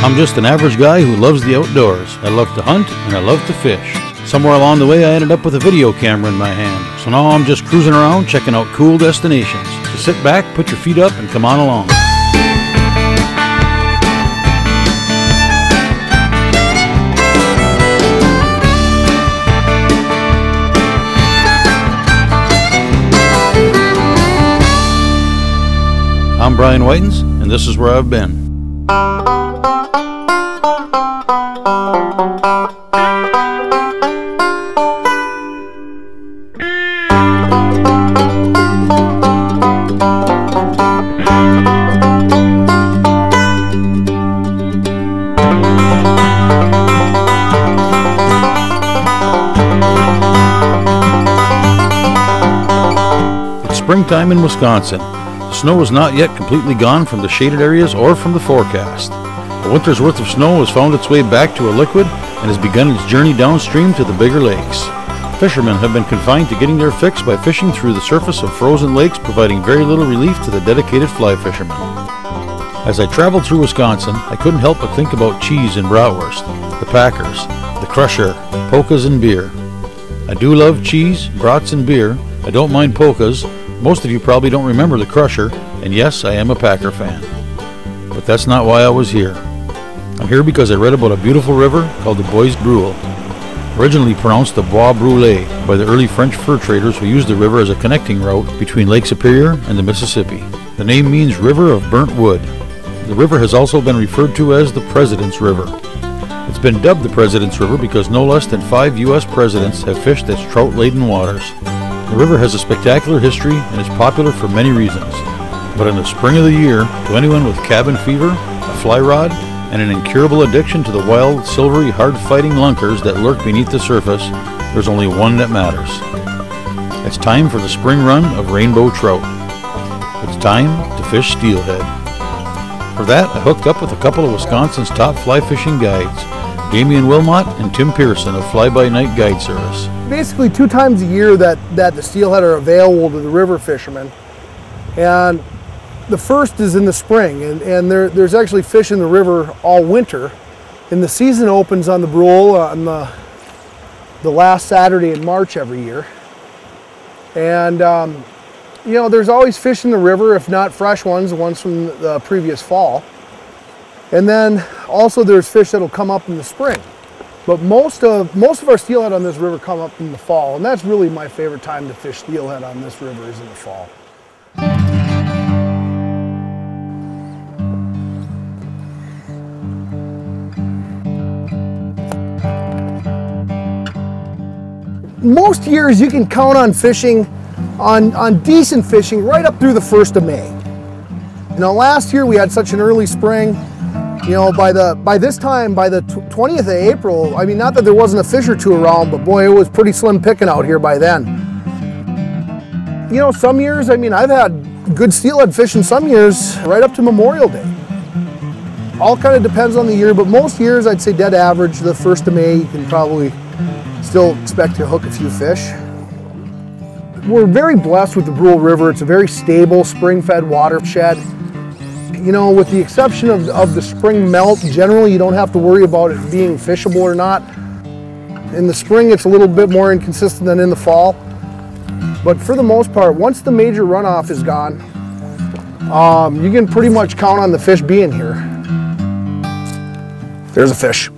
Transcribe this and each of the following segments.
I'm just an average guy who loves the outdoors. I love to hunt and I love to fish. Somewhere along the way I ended up with a video camera in my hand. So now I'm just cruising around checking out cool destinations. So sit back, put your feet up, and come on along. I'm Brian Whitens, and this is where I've been. It's springtime in Wisconsin. The snow is not yet completely gone from the shaded areas or from the forecast. A winter's worth of snow has found its way back to a liquid and has begun its journey downstream to the bigger lakes. Fishermen have been confined to getting their fix by fishing through the surface of frozen lakes, providing very little relief to the dedicated fly fishermen. As I traveled through Wisconsin, I couldn't help but think about cheese and bratwurst, the Packers, the Crusher, polkas and beer. I do love cheese, brats and beer. I don't mind polkas. Most of you probably don't remember the Crusher, and yes, I am a Packer fan. But that's not why I was here. I'm here because I read about a beautiful river called the Brule, originally pronounced the Brule by the early French fur traders who used the river as a connecting route between Lake Superior and the Mississippi. The name means river of burnt wood. The river has also been referred to as the President's River. It's been dubbed the President's River because no less than 5 U.S. presidents have fished its trout-laden waters. The river has a spectacular history and is popular for many reasons. But in the spring of the year, to anyone with cabin fever, a fly rod, and an incurable addiction to the wild, silvery, hard-fighting lunkers that lurk beneath the surface, there's only one that matters. It's time for the spring run of rainbow trout. It's time to fish steelhead. For that, I hooked up with a couple of Wisconsin's top fly fishing guides, Damian Wilmot and Tim Pearson of Fly By Night Guide Service. Basically 2 times a year that the steelhead are available to the river fishermen. And the first is in the spring, and there's actually fish in the river all winter. And the season opens on the Brule on the last Saturday in March every year. And you know, there's always fish in the river, if not fresh ones, the ones from the previous fall. And then also there's fish that'll come up in the spring. But most of our steelhead on this river come up in the fall, and that's really my favorite time to fish steelhead on this river is in the fall. Most years you can count on fishing, on decent fishing right up through the 1st of May. You know, last year we had such an early spring. You know, by this time, by the 20th of April, I mean, not that there wasn't a fish or two around, but boy, it was pretty slim picking out here by then. You know, some years, I mean, I've had good steelhead fishing some years right up to Memorial Day. All kind of depends on the year, but most years I'd say dead average, the 1st of May, you can probably still expect to hook a few fish. We're very blessed with the Brule River. It's a very stable, spring-fed watershed. You know, with the exception of the spring melt, generally you don't have to worry about it being fishable or not. In the spring it's a little bit more inconsistent than in the fall. But for the most part, once the major runoff is gone, you can pretty much count on the fish being here. There's a fish.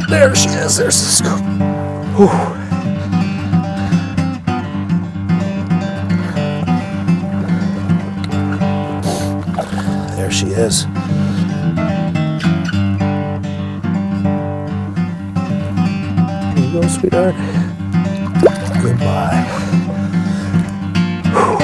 There she is, there's the scoop. Whew. There she is. There you go, sweetheart. Goodbye. Whew.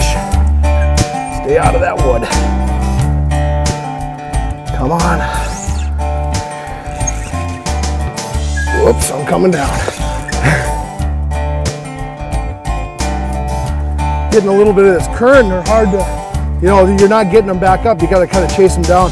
fish. Stay out of that wood. Come on. Whoops, I'm coming down. Getting a little bit of this current, they're hard to, you know, you're not getting them back up. You got to kind of chase them down.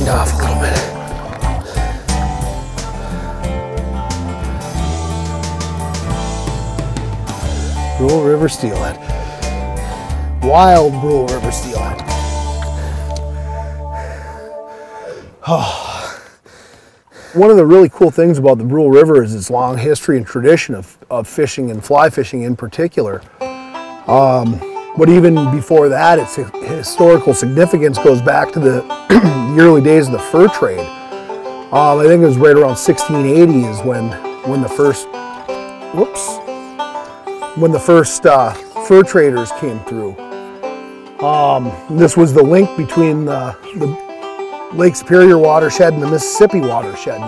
Off a little bit. Brule River Steelhead. Wild Brule River Steelhead. Oh. One of the really cool things about the Brule River is its long history and tradition of fishing and fly fishing in particular. But even before that, its historical significance goes back to the early days of the fur trade. I think it was right around 1680 is when the first fur traders came through. This was the link between the Lake Superior watershed and the Mississippi watershed.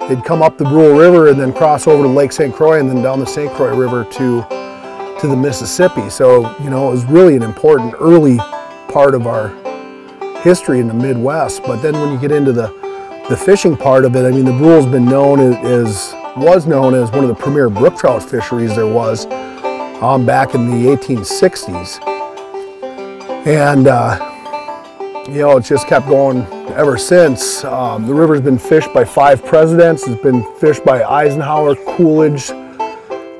They'd come up the Brule River and then cross over to Lake St. Croix and then down the St. Croix River to the Mississippi. So, you know, it was really an important early part of our history in the Midwest. But then when you get into the fishing part of it, I mean, the Brule's been known was known as one of the premier brook trout fisheries there was back in the 1860s. And, you know, it's just kept going ever since. The river's been fished by 5 presidents. It's been fished by Eisenhower, Coolidge,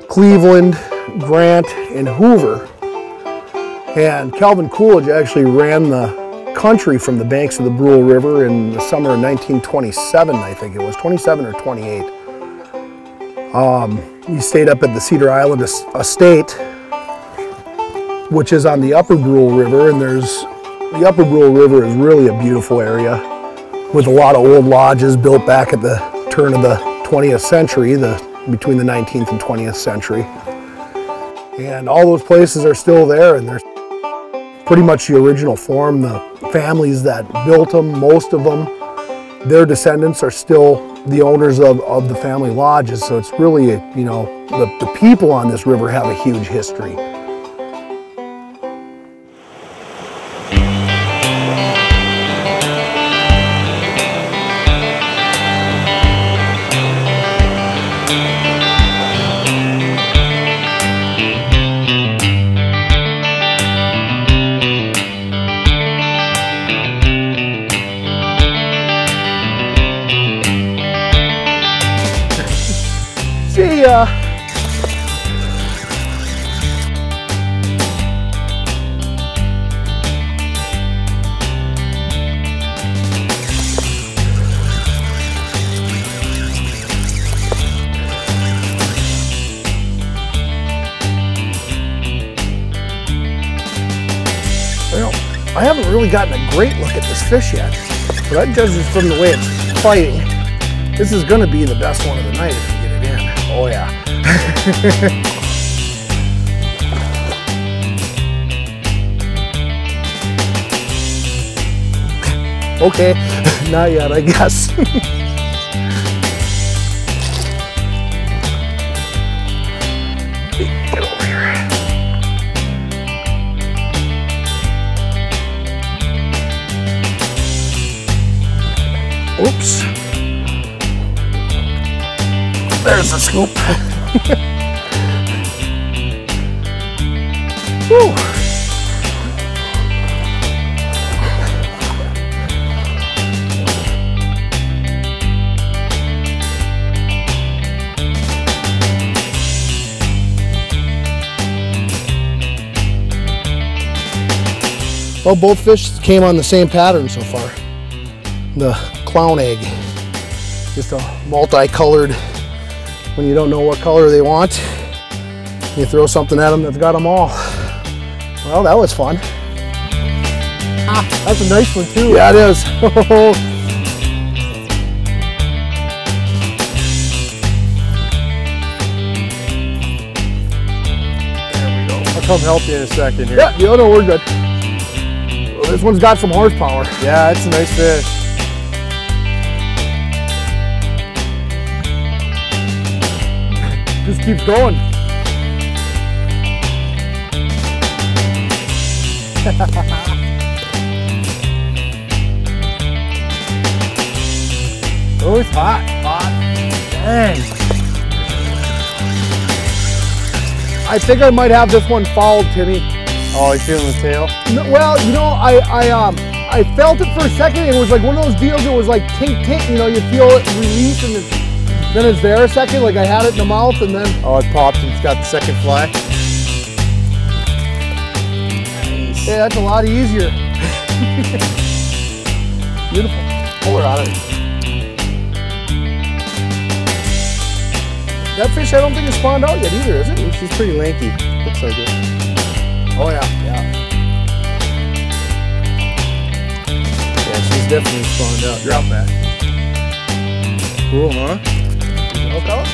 Cleveland, Grant, and Hoover. And Calvin Coolidge actually ran the country from the banks of the Brule River in the summer of 1927, I think it was, 27 or 28. He stayed up at the Cedar Island Estate, which is on the Upper Brule River, and the Upper Brule River is really a beautiful area with a lot of old lodges built back at the turn of the 20th century, between the 19th and 20th century. And all those places are still there, and they're pretty much the original form. The families that built them, most of them, their descendants are still the owners of the family lodges. So it's really, you know, the people on this river have a huge history. See ya. Well, I haven't really gotten a great look at this fish yet, but I judge it from the way it's fighting. This is going to be the best one of the night if you get it in. Oh yeah. Okay, not yet, I guess. Get over here. Oops. There's the scoop. Woo. Well, both fish came on the same pattern so far. The clown egg, just a multicolored. When you don't know what color they want, you throw something at them that's got them all. Well, that was fun. That's a nice one too. Yeah, it is. I'll come help you in a second here. Yeah, no, we're good. Well, this one's got some horsepower. Yeah, it's a nice fish. Just keeps going. Oh, it's hot. Dang. I think I might have this one fouled, Timmy. Oh, you feeling the tail? No, well, you know, I felt it for a second. It was like one of those deals. It was like tink tink. You know, you feel it release, and then it's there a second. Like I had it in the mouth, and then Oh, it popped and it's got the second fly. Nice. yeah, that's a lot easier. Beautiful. Pull her out of it. That fish, I don't think is spawned out yet either, is it? She's pretty lanky. Looks like it. Oh yeah, yeah. Yeah, she's definitely spawned out. Drop that. Cool, huh? Hook out?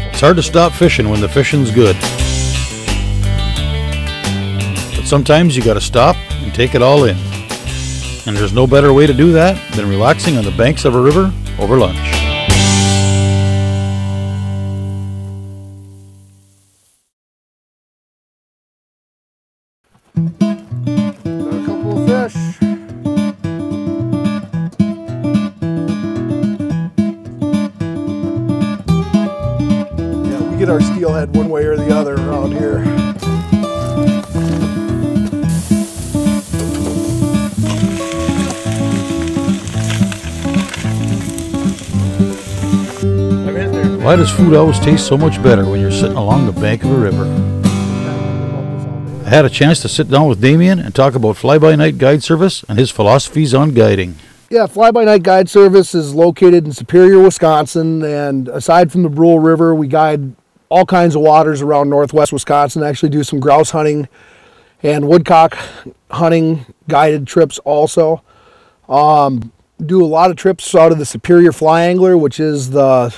It's hard to stop fishing when the fishing's good. But sometimes you gotta stop and take it all in. And there's no better way to do that than relaxing on the banks of a river over lunch. Got a couple of fish. Yeah, we get our steelhead one way or the other around here. Why does food always taste so much better when you're sitting along the bank of a river? I had a chance to sit down with Damien and talk about fly-by-night guide service and his philosophies on guiding. Yeah, Fly-by-Night Guide Service is located in Superior, Wisconsin, and aside from the Brule River, we guide all kinds of waters around northwest Wisconsin. Actually do some grouse hunting and woodcock hunting guided trips also. Do a lot of trips out of the Superior Fly Angler, which is the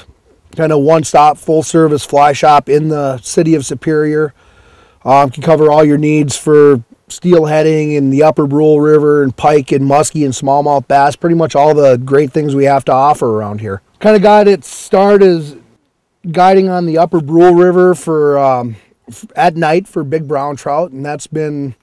kind of one-stop full-service fly shop in the city of Superior. Can cover all your needs for steelheading in the upper Brule River and pike and muskie and smallmouth bass, pretty much all the great things we have to offer around here. Kind of got its start as guiding on the upper Brule River for at night for big brown trout, and that's been,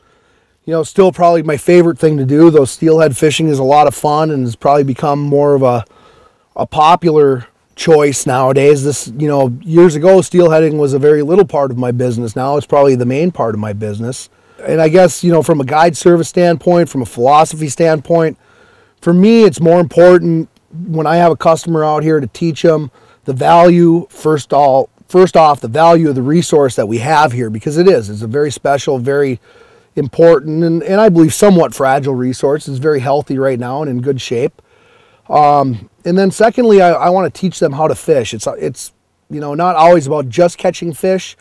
you know, still probably my favorite thing to do. Though steelhead fishing is a lot of fun and has probably become more of a popular choice nowadays. This, you know, years ago steelheading was a very little part of my business. Now it's probably the main part of my business. And I guess, you know, from a guide service standpoint, from a philosophy standpoint, for me it's more important when I have a customer out here to teach them the value, first off the value of the resource that we have here, because it's a very special, very important, and I believe somewhat fragile resource. It's very healthy right now and in good shape. And then secondly, I want to teach them how to fish. It's you know, not always about just catching fish.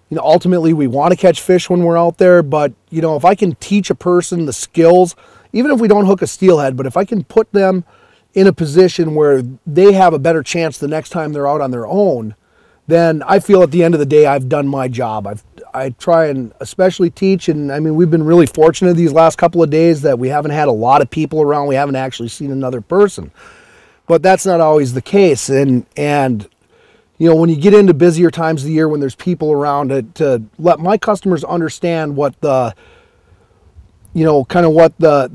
You know, ultimately we want to catch fish when we're out there, but you know, if I can teach a person the skills, even if we don't hook a steelhead, but if I can put them in a position where they have a better chance the next time they're out on their own, then I feel at the end of the day I've done my job. I try and especially teach, and I mean, we've been really fortunate these last couple of days that we haven't had a lot of people around. We haven't actually seen another person, but that's not always the case. And you know, when you get into busier times of the year when there's people around, to let my customers understand what the, you know, kind of what the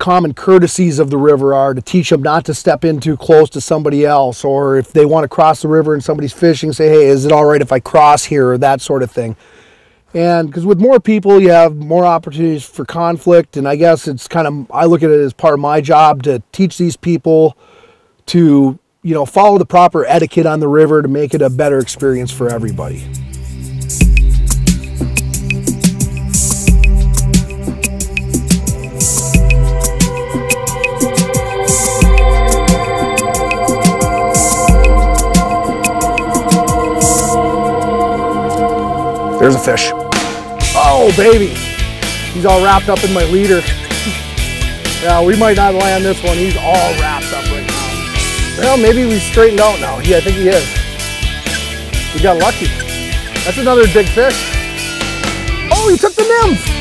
common courtesies of the river are, to teach them not to step in too close to somebody else, or if they want to cross the river and somebody's fishing, say, hey, is it all right if I cross here, or that sort of thing. And because with more people, you have more opportunities for conflict, and I guess it's kind of, I look at it as part of my job to teach these people to, you know, follow the proper etiquette on the river to make it a better experience for everybody. There's a fish. Oh, baby. He's all wrapped up in my leader. Yeah, we might not land this one. He's all wrapped up right now. Well, maybe we straightened out now. Yeah, I think he is. We got lucky. That's another big fish. Oh, he took the nymph.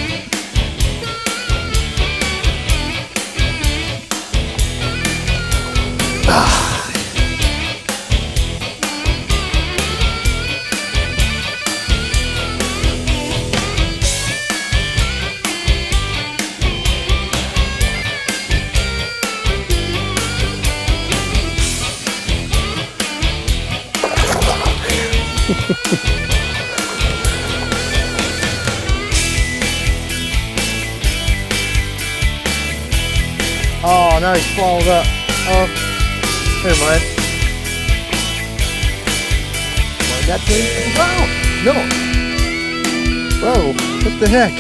Oh, now he's followed up. Oh, never mind. Well, that thing, wow, no. Whoa, what the heck?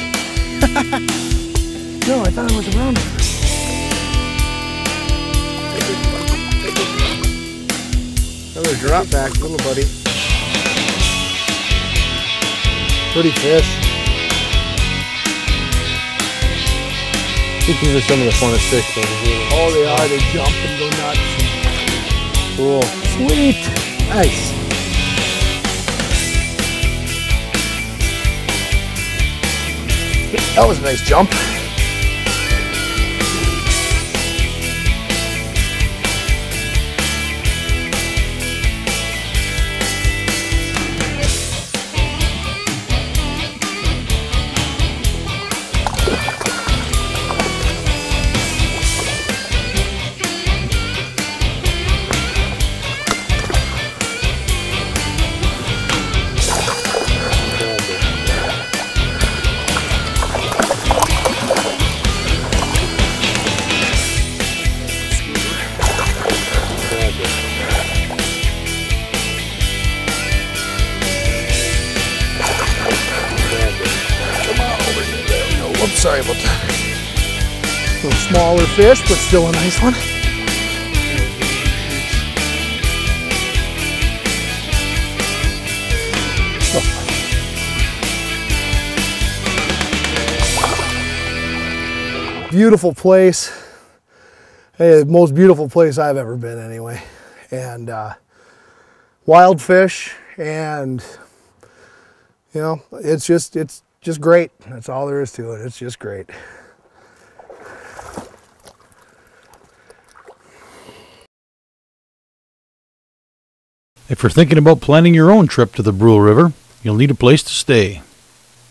No, I thought it was around it. Another drop back, little buddy. Pretty fish. I think these are some of the funnest fish over here. Oh, they are. They jump and go nuts. Cool. Sweet. Nice. That was a nice jump. Sorry about that. A little smaller fish, but still a nice one. Oh. Beautiful place. Hey, the most beautiful place I've ever been anyway. And wild fish, and you know, it's just great. That's all there is to it. It's just great. If you're thinking about planning your own trip to the Brule River, you'll need a place to stay.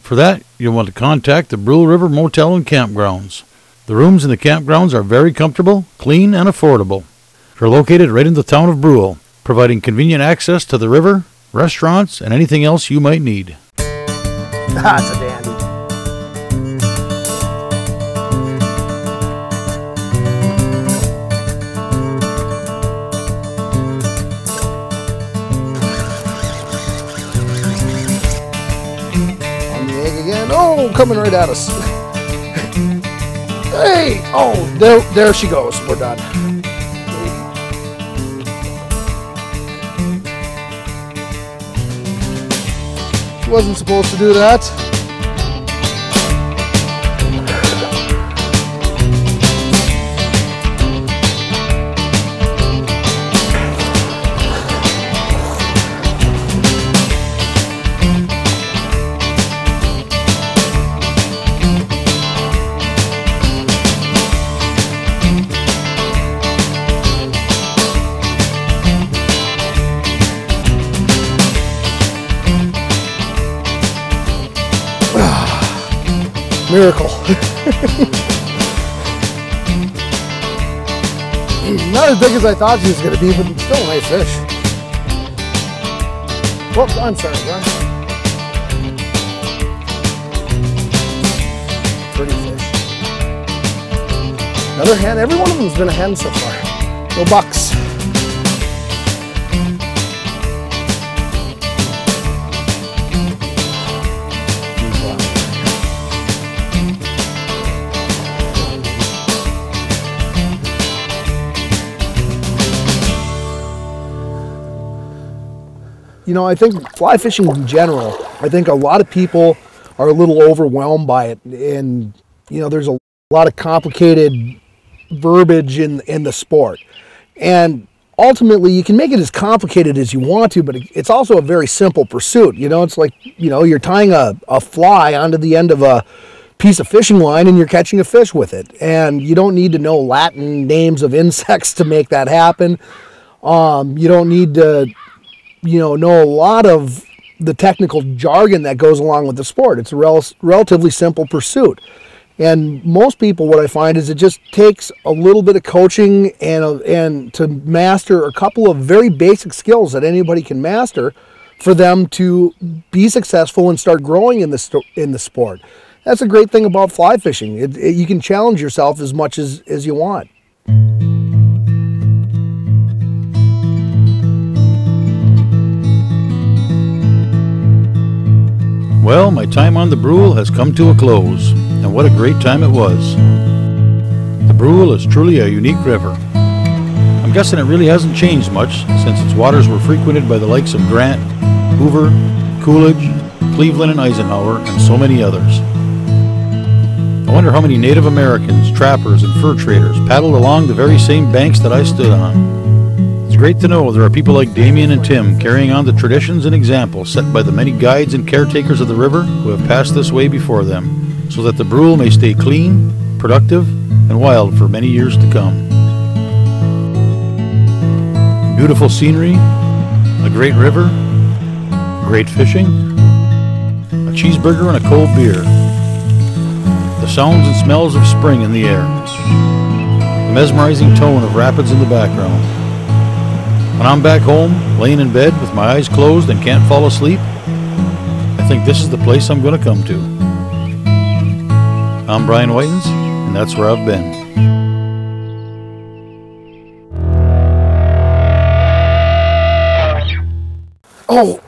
For that, you'll want to contact the Brule River Motel and Campgrounds. The rooms in the campgrounds are very comfortable, clean, and affordable. They're located right in the town of Brule, providing convenient access to the river, restaurants, and anything else you might need. That's a dandy. On the egg again. Oh, coming right at us. Hey! Oh, there she goes. We're done. She wasn't supposed to do that. Miracle. Not as big as I thought she was going to be, but still a nice fish. Whoops, I'm sorry, Ron. Pretty fish. Another hen. Every one of them's been a hen so far. No bucks. You know, I think fly fishing in general I think a lot of people are a little overwhelmed by it, and you know, there's a lot of complicated verbiage in the sport, and ultimately you can make it as complicated as you want to, but it's also a very simple pursuit. You know, it's like, you know, you're tying a fly onto the end of a piece of fishing line and you're catching a fish with it, and you don't need to know Latin names of insects to make that happen. You don't need to, you know a lot of the technical jargon that goes along with the sport. It's a relatively simple pursuit. And most people, what I find is it just takes a little bit of coaching and to master a couple of very basic skills that anybody can master for them to be successful and start growing in the sport. That's a great thing about fly fishing. You can challenge yourself as much as you want. Well, my time on the Brule has come to a close, and what a great time it was. The Brule is truly a unique river. I'm guessing it really hasn't changed much since its waters were frequented by the likes of Grant, Hoover, Coolidge, Cleveland and Eisenhower, and so many others. I wonder how many Native Americans, trappers, and fur traders paddled along the very same banks that I stood on. It's great to know there are people like Damien and Tim carrying on the traditions and examples set by the many guides and caretakers of the river who have passed this way before them, so that the Brule may stay clean, productive, and wild for many years to come. Beautiful scenery, a great river, great fishing, a cheeseburger and a cold beer, the sounds and smells of spring in the air, the mesmerizing tone of rapids in the background. When I'm back home, laying in bed with my eyes closed and can't fall asleep, I think this is the place I'm going to come to. I'm Brian Whitens, and that's where I've been. Oh,